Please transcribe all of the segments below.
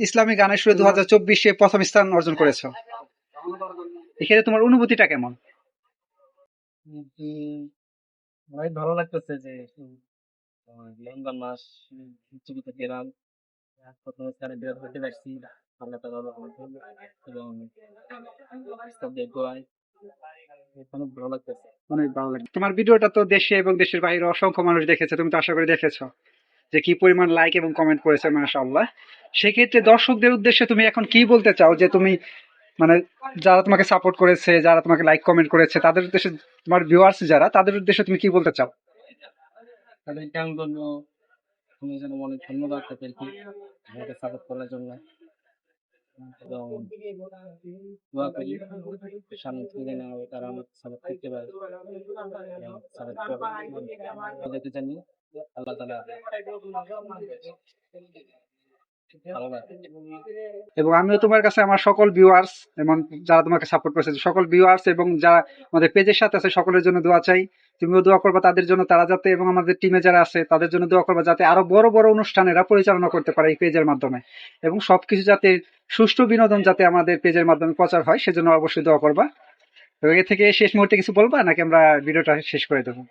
ইসলামী গানের সুরে 2024-এ প্রথম স্থান অর্জন করেছো, এখানে তোমার অনুভূতিটা কেমন? অনেক ভালো লাগতেছে যে রমজান মাস জীবিত গেলাম, প্রথম স্থানে বিরাজ করতে পারছি। আল্লাহ তাআলা এবং ইসলামদের দোয়ায় অনেক ভালো লাগতেছে। অনেক ভালো লাগে। তোমার ভিডিওটা তো দেশে এবং দেশের বাইরে অসংখ্য মানুষ দেখেছে, তুমি তো আশা করি দেখেছো যে কি পরিমাণ লাইক এবং কমেন্ট করেছে, মাশাআল্লাহ। সেক্ষেত্রে দর্শকদের উদ্দেশ্যে তুমি এখন কি বলতে চাও, যে তুমি মানে যারা তোমাকে সাপোর্ট করেছে, যারা তোমাকে লাইক কমেন্ট করেছে, তাদের উদ্দেশ্যে, তোমার ভিউয়ার্স যারা, তাদের উদ্দেশ্যে তুমি কি বলতে চাও? তাদেরকে আমি বলবো, তুমি যেন অনেক ধন্যবাদ তাদেরকে আমাকে সাপোর্ট করার জন্য, এবং দোয়া করি সামনে থেকে যেন তারা আমাকে সাপোর্ট করতে পারে এবং সাপোর্ট করে। তাদেরকে জানি আল্লাহ তাআলা ভালো রাখে। এবং আমিও তোমার কাছে আমার সকল ভিউয়ার্স এবং যারা তোমাকে সাপোর্ট করেছে, সকল ভিউয়ার্স এবং যারা আমাদের পেজের সাথে আছে, সকলের জন্য দোয়া চাই। তুমিও দোয়া করবা তাদের জন্য, তারা যাতে, এবং আমাদের টিমে যারা আছে তাদের জন্য দোয়া করবা যাতে আরো বড় বড় অনুষ্ঠানেরা পরিচালনা করতে পারে এই পেজের মাধ্যমে, এবং সবকিছু যাতে সুষ্ঠু বিনোদন যাতে আমাদের পেজের মাধ্যমে প্রচার হয়, সেজন্য অবশ্যই দোয়া করবা। এবং এর থেকে শেষ মুহূর্তে কিছু বলবা, নাকি আমরা ভিডিওটা শেষ করে দেবো?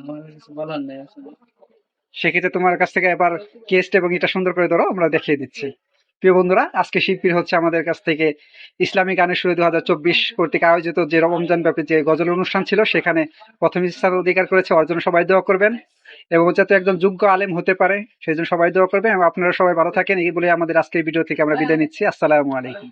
আমার কিছু বলার নেই আসলে। সেক্ষেত্রে তোমার কাছ থেকে এবার কেসটা এবং এটা সুন্দর করে ধরো, আমরা দেখিয়ে দিচ্ছি। প্রিয় বন্ধুরা, আজকে শিল্পীর হচ্ছে আমাদের কাছ থেকে ইসলামী গানের সুরে 2024 কর্তৃক আয়োজিত যে রমজান ব্যাপী যে গজল অনুষ্ঠান ছিল, সেখানে প্রথম স্থান অধিকার করেছে। ওর জন্য সবাই দোয়া করবেন, এবং যাতে একজন যোগ্য আলেম হতে পারে সেই জন্য সবাই দোয়া করবেন। এবং আপনারা সবাই ভালো থাকেন, এই বলে আমাদের আজকের ভিডিও থেকে আমরা বিদায় নিচ্ছি। আসসালামু আলাইকুম।